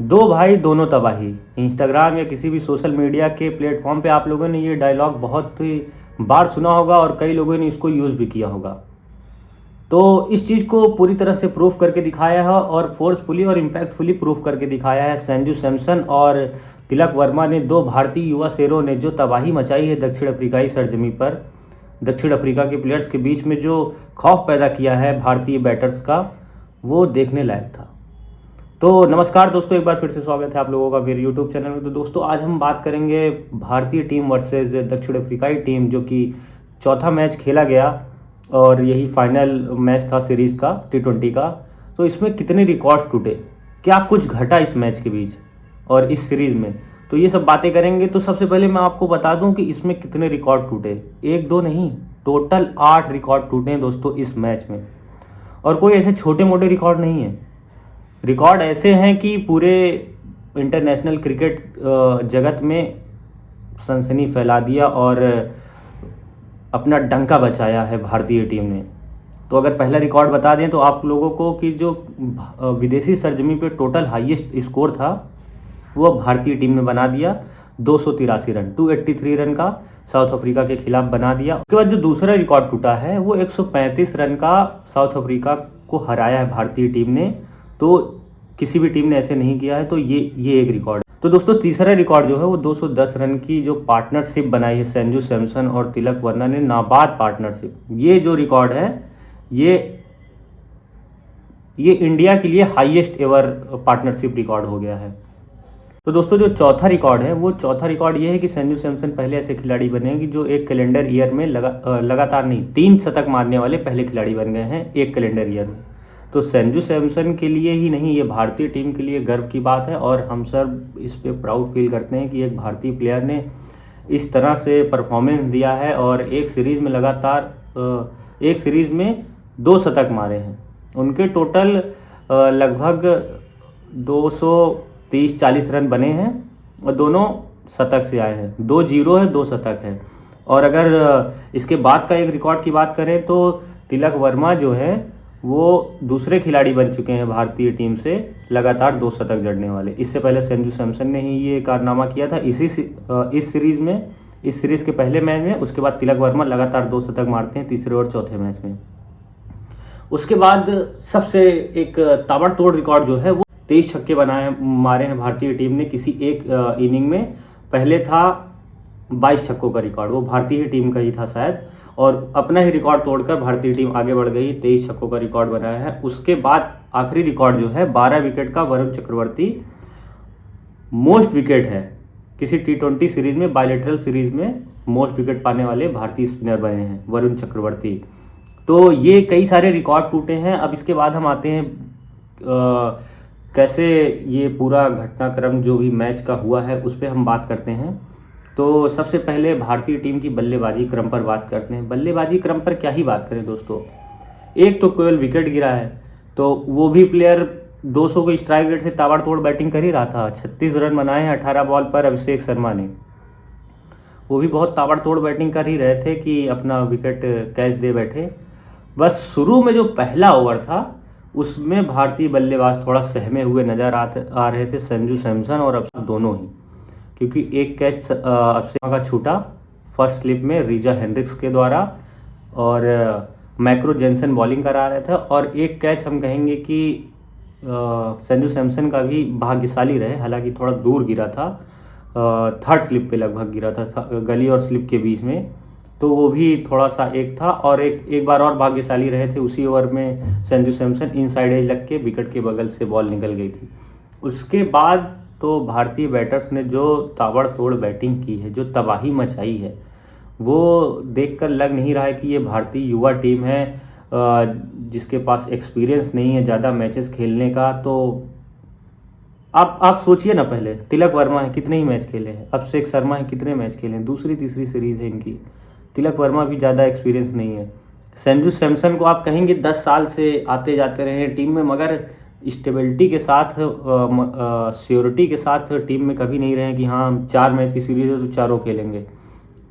दो भाई दोनों तबाही। इंस्टाग्राम या किसी भी सोशल मीडिया के प्लेटफॉर्म पे आप लोगों ने ये डायलॉग बहुत ही बार सुना होगा और कई लोगों ने इसको यूज़ भी किया होगा। तो इस चीज़ को पूरी तरह से प्रूफ करके दिखाया है और फोर्सफुली और इम्पैक्टफुली प्रूफ करके दिखाया है संजू सैमसन और तिलक वर्मा ने, दो भारतीय युवा शेरों ने जो तबाही मचाई है दक्षिण अफ्रीकाई सरजमी पर। दक्षिण अफ्रीका के प्लेयर्स के बीच में जो खौफ पैदा किया है भारतीय बैटर्स का, वो देखने लायक था। तो नमस्कार दोस्तों, एक बार फिर से स्वागत है आप लोगों का मेरे YouTube चैनल में। तो दोस्तों आज हम बात करेंगे भारतीय टीम वर्सेस दक्षिण अफ्रीकाई टीम, जो कि चौथा मैच खेला गया और यही फाइनल मैच था सीरीज़ का T20 का। तो इसमें कितने रिकॉर्ड्स टूटे, क्या कुछ घटा इस मैच के बीच और इस सीरीज़ में, तो ये सब बातें करेंगे। तो सबसे पहले मैं आपको बता दूं कि इसमें कितने रिकॉर्ड टूटे। एक दो नहीं, टोटल 8 रिकॉर्ड टूटे हैं दोस्तों इस मैच में। और कोई ऐसे छोटे मोटे रिकॉर्ड नहीं है, रिकॉर्ड ऐसे हैं कि पूरे इंटरनेशनल क्रिकेट जगत में सनसनी फैला दिया और अपना डंका बचाया है भारतीय टीम ने। तो अगर पहला रिकॉर्ड बता दें तो आप लोगों को कि जो विदेशी सरजमी पे टोटल हाईएस्ट स्कोर था वो भारतीय टीम ने बना दिया, 283 रन, 283 रन का साउथ अफ्रीका के खिलाफ बना दिया। उसके बाद जो दूसरा रिकॉर्ड टूटा है वो 135 रन का साउथ अफ्रीका को हराया है भारतीय टीम ने। तो किसी भी टीम ने ऐसे नहीं किया है, तो ये एक रिकॉर्ड। तो दोस्तों तीसरा रिकॉर्ड जो है वो 210 रन की जो पार्टनरशिप बनाई है संजू सैमसन और तिलक वर्मा ने, नाबाद पार्टनरशिप। ये जो रिकॉर्ड है ये इंडिया के लिए हाईएस्ट एवर पार्टनरशिप रिकॉर्ड हो गया है। तो दोस्तों जो चौथा रिकॉर्ड है वो चौथा रिकॉर्ड ये है कि संजू सैमसन पहले ऐसे खिलाड़ी बने कि जो एक कैलेंडर ईयर में लगातार नहीं 3 शतक मारने वाले पहले खिलाड़ी बन गए हैं एक कैलेंडर ईयर में। तो संजू सैमसन के लिए ही नहीं, ये भारतीय टीम के लिए गर्व की बात है और हम सब इस पे प्राउड फील करते हैं कि एक भारतीय प्लेयर ने इस तरह से परफॉर्मेंस दिया है और एक सीरीज़ में लगातार एक सीरीज़ में 2 शतक मारे हैं। उनके टोटल लगभग 230-40 रन बने हैं और दोनों शतक से आए हैं, 2 जीरो है 2 शतक है। और अगर इसके बाद का एक रिकॉर्ड की बात करें तो तिलक वर्मा जो है वो दूसरे खिलाड़ी बन चुके हैं भारतीय टीम से लगातार 2 शतक जड़ने वाले। इससे पहले संजू सैमसन ने ही ये कारनामा किया था इस सीरीज़ में, इस सीरीज़ के पहले मैच में। उसके बाद तिलक वर्मा लगातार 2 शतक मारते हैं तीसरे और चौथे मैच में। उसके बाद सबसे एक ताबड़तोड़ रिकॉर्ड जो है वो 23 छक्के मारे हैं भारतीय टीम ने किसी एक इनिंग में। पहले था 22 छक्कों का रिकॉर्ड, वो भारतीय टीम का ही था शायद, और अपना ही रिकॉर्ड तोड़कर भारतीय टीम आगे बढ़ गई, 23 छक्कों का रिकॉर्ड बनाया है। उसके बाद आखिरी रिकॉर्ड जो है 12 विकेट का वरुण चक्रवर्ती, मोस्ट विकेट है किसी T20 सीरीज में, बायलैटरल सीरीज में मोस्ट विकेट पाने वाले भारतीय स्पिनर बने हैं वरुण चक्रवर्ती। तो ये कई सारे रिकॉर्ड टूटे हैं। अब इसके बाद हम आते हैं कैसे ये पूरा घटनाक्रम जो भी मैच का हुआ है उस पर हम बात करते हैं। तो सबसे पहले भारतीय टीम की बल्लेबाजी क्रम पर बात करते हैं। बल्लेबाजी क्रम पर क्या ही बात करें दोस्तों, एक तो केवल विकेट गिरा है, तो वो भी प्लेयर 200 के स्ट्राइक रेट से ताबड़तोड़ बैटिंग कर ही रहा था। 36 रन बनाए हैं 18 बॉल पर अभिषेक शर्मा ने, वो भी बहुत ताबड़तोड़ बैटिंग कर ही रहे थे कि अपना विकेट कैच दे बैठे। बस शुरू में जो पहला ओवर था उसमें भारतीय बल्लेबाज थोड़ा सहमे हुए नजर आ रहे थे, संजू सैमसन और अभिषेक दोनों ही, क्योंकि एक कैच अभिषेक का छूटा फर्स्ट स्लिप में रीजा हेनरिक्स के द्वारा और मैक्रो जेनसन बॉलिंग करा रहे थे, और एक कैच हम कहेंगे कि संजू सैमसन का भी भाग्यशाली रहे, हालांकि थोड़ा दूर गिरा था, थर्ड स्लिप पे लगभग गिरा था गली और स्लिप के बीच में, तो वो भी थोड़ा सा एक था। और एक बार और भाग्यशाली रहे थे, उसी ओवर में संजू सैमसन इनसाइड एज लग के विकेट के बगल से बॉल निकल गई थी। उसके बाद तो भारतीय बैटर्स ने जो ताबड़तोड़ बैटिंग की है, जो तबाही मचाई है, वो देखकर लग नहीं रहा है कि ये भारतीय युवा टीम है जिसके पास एक्सपीरियंस नहीं है ज़्यादा मैचेस खेलने का। तो आप सोचिए ना, पहले तिलक वर्मा है कितने ही मैच खेले हैं, अभिषेक शर्मा है कितने मैच खेले हैं, दूसरी तीसरी सीरीज़ है इनकी। तिलक वर्मा भी ज़्यादा एक्सपीरियंस नहीं है। संजू सैमसन को आप कहेंगे 10 साल से आते जाते रहे हैं टीम में, मगर स्टेबिलिटी के साथ श्योरिटी के साथ टीम में कभी नहीं रहे कि हाँ हम 4 मैच की सीरीज है तो चारों खेलेंगे।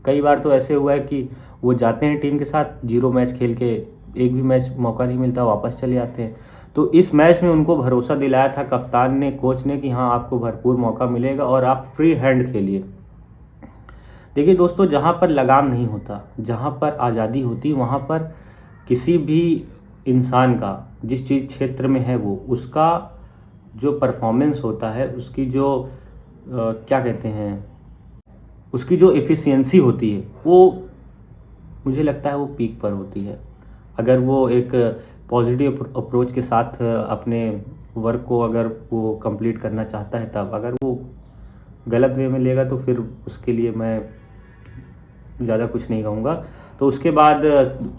कई बार तो ऐसे हुआ है कि वो जाते हैं टीम के साथ 0 मैच खेल के, एक भी मैच मौका नहीं मिलता, वापस चले आते हैं। तो इस मैच में उनको भरोसा दिलाया था कप्तान ने, कोच ने, कि हाँ आपको भरपूर मौका मिलेगा और आप फ्री हैंड खेलिए। देखिए दोस्तों, जहाँ पर लगाम नहीं होता, जहाँ पर आज़ादी होती, वहाँ पर किसी भी इंसान का जिस चीज़ क्षेत्र में है वो उसका जो परफॉर्मेंस होता है, उसकी जो क्या कहते हैं, उसकी जो एफिशिएंसी होती है, वो मुझे लगता है वो पीक पर होती है। अगर वो एक पॉजिटिव अप्रोच के साथ अपने वर्क को अगर वो कंप्लीट करना चाहता है तब, अगर वो गलत वे में लेगा तो फिर उसके लिए मैं ज़्यादा कुछ नहीं कहूँगा। तो उसके बाद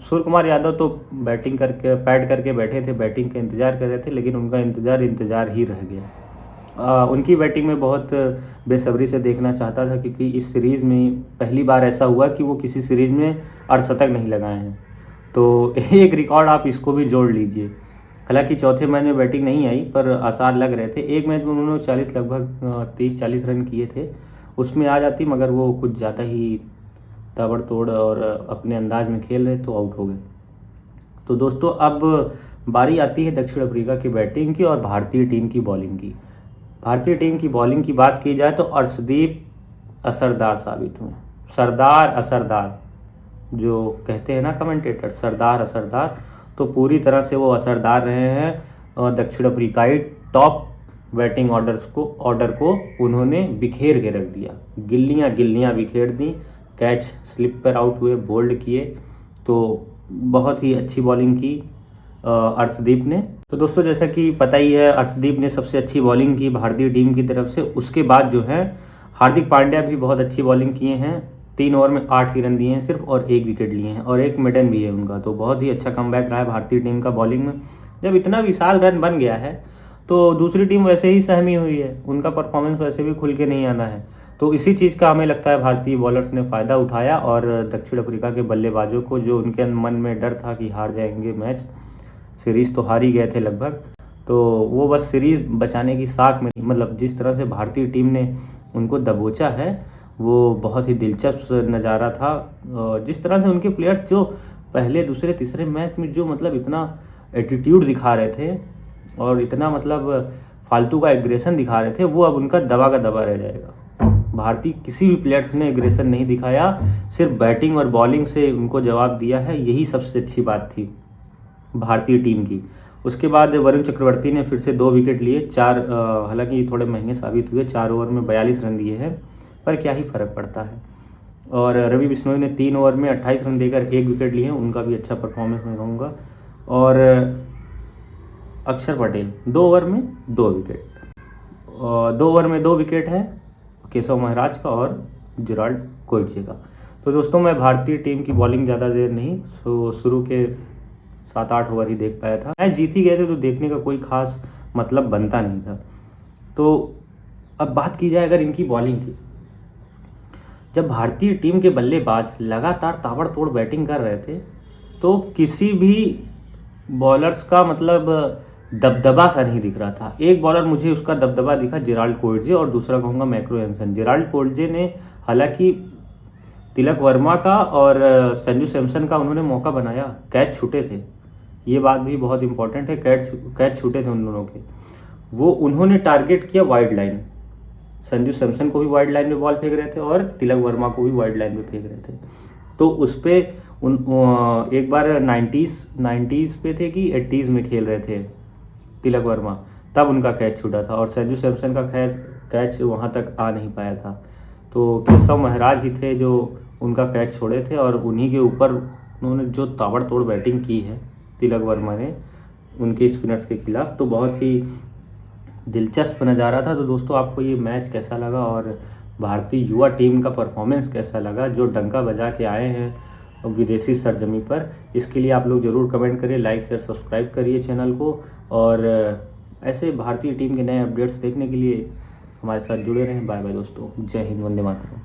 सूर्य कुमार यादव तो बैटिंग करके पैड करके बैठे थे, बैटिंग का इंतज़ार कर रहे थे, लेकिन उनका इंतज़ार ही रह गया। उनकी बैटिंग में बहुत बेसब्री से देखना चाहता था, क्योंकि इस सीरीज़ में पहली बार ऐसा हुआ कि वो किसी सीरीज़ में अर्धशतक नहीं लगाए हैं। तो एक रिकॉर्ड आप इसको भी जोड़ लीजिए। हालांकि चौथे मैच में बैटिंग नहीं आई, पर आसार लग रहे थे। एक मैच में उन्होंने 40 लगभग 30-40 रन किए थे, उसमें आ जाती, मगर वो कुछ ज़्यादा ही ताबड़तोड़ और अपने अंदाज में खेल रहे तो आउट हो गए। तो दोस्तों, अब बारी आती है दक्षिण अफ्रीका की बैटिंग की और भारतीय टीम की बॉलिंग की। भारतीय टीम की बॉलिंग की बात की जाए तो अर्शदीप असरदार साबित हुए। सरदार असरदार जो कहते हैं ना कमेंटेटर, सरदार असरदार, तो पूरी तरह से वो असरदार रहे हैं। और दक्षिण अफ्रीकाई टॉप बैटिंग ऑर्डर को उन्होंने बिखेर के रख दिया, गिल्लियाँ बिखेर दी, कैच स्लिप पर आउट हुए, बोल्ड किए। तो बहुत ही अच्छी बॉलिंग की अर्शदीप ने। तो दोस्तों, जैसा कि पता ही है, अर्शदीप ने सबसे अच्छी बॉलिंग की भारतीय टीम की तरफ से। उसके बाद जो है हार्दिक पांड्या भी बहुत अच्छी बॉलिंग किए हैं, 3 ओवर में 8 ही रन दिए हैं सिर्फ, और 1 विकेट लिए हैं, और 1 मिडन भी है उनका। तो बहुत ही अच्छा कमबैक रहा है भारतीय टीम का बॉलिंग में। जब इतना विशाल रन बन गया है तो दूसरी टीम वैसे ही सहमी हुई है, उनका परफॉर्मेंस वैसे भी खुल के नहीं आना है। तो इसी चीज़ का हमें लगता है भारतीय बॉलर्स ने फ़ायदा उठाया, और दक्षिण अफ्रीका के बल्लेबाजों को, जो उनके मन में डर था कि हार जाएंगे मैच, सीरीज़ तो हार ही गए थे लगभग, तो वो बस सीरीज़ बचाने की साख में, मतलब जिस तरह से भारतीय टीम ने उनको दबोचा है वो बहुत ही दिलचस्प नज़ारा था। जिस तरह से उनके प्लेयर्स जो पहले दूसरे तीसरे मैच में जो मतलब इतना एटीट्यूड दिखा रहे थे और इतना मतलब फालतू का एग्रेशन दिखा रहे थे, वो अब उनका दबा का दबा रह जाएगा। भारतीय किसी भी प्लेयर्स ने एग्रेशन नहीं दिखाया, सिर्फ बैटिंग और बॉलिंग से उनको जवाब दिया है, यही सबसे अच्छी बात थी भारतीय टीम की। उसके बाद वरुण चक्रवर्ती ने फिर से 2 विकेट लिए, 4 हालांकि थोड़े महंगे साबित हुए, 4 ओवर में 42 रन दिए हैं, पर क्या ही फ़र्क पड़ता है। और रवि बिश्नोई ने 3 ओवर में 28 रन देकर 1 विकेट लिए हैं, उनका भी अच्छा परफॉर्मेंस मैं कहूँगा। और अक्षर पटेल 2 ओवर में 2 विकेट, 2 ओवर में 2 विकेट है केशव महाराज का और जेराल्ड कोएट्जे का। तो दोस्तों, मैं भारतीय टीम की बॉलिंग ज़्यादा देर नहीं, शुरू के 7-8 ओवर ही देख पाया था। मैच जीत ही गए थे तो देखने का कोई खास मतलब बनता नहीं था। तो अब बात की जाए अगर इनकी बॉलिंग की, जब भारतीय टीम के बल्लेबाज लगातार ताबड़तोड़ बैटिंग कर रहे थे तो किसी भी बॉलर्स का मतलब दबदबा सा नहीं दिख रहा था। एक बॉलर मुझे उसका दबदबा दिखा, जेराल्ड कोएट्जे, और दूसरा कहूँगा मैक्रो एंसन। जेराल्ड कोएट्जे ने हालांकि तिलक वर्मा का और संजू सैमसन का उन्होंने मौका बनाया, कैच छूटे थे, ये बात भी बहुत इंपॉर्टेंट है, कैच छूटे थे उन दोनों के। वो उन्होंने टारगेट किया वाइड लाइन, संजू सैमसन को भी वाइड लाइन में बॉल फेंक रहे थे और तिलक वर्मा को भी वाइड लाइन में फेंक रहे थे। तो उस पर एक बार 90s पे थे कि 80s में खेल रहे थे तिलक वर्मा, तब उनका कैच छूटा था, और संजू सैमसन का खैर कैच वहाँ तक आ नहीं पाया था। तो केशव महाराज ही थे जो उनका कैच छोड़े थे, और उन्हीं के ऊपर उन्होंने जो ताबड़तोड़ बैटिंग की है तिलक वर्मा ने उनके स्पिनर्स के खिलाफ, तो बहुत ही दिलचस्प नज़ारा था। तो दोस्तों, आपको ये मैच कैसा लगा और भारतीय युवा टीम का परफॉर्मेंस कैसा लगा, जो डंका बजा के आए हैं विदेशी सरजमी पर, इसके लिए आप लोग ज़रूर कमेंट करिए, लाइक शेयर सब्सक्राइब करिए चैनल को, और ऐसे भारतीय टीम के नए अपडेट्स देखने के लिए हमारे साथ जुड़े रहें। बाय बाय दोस्तों, जय हिंद, वंदे मातरम।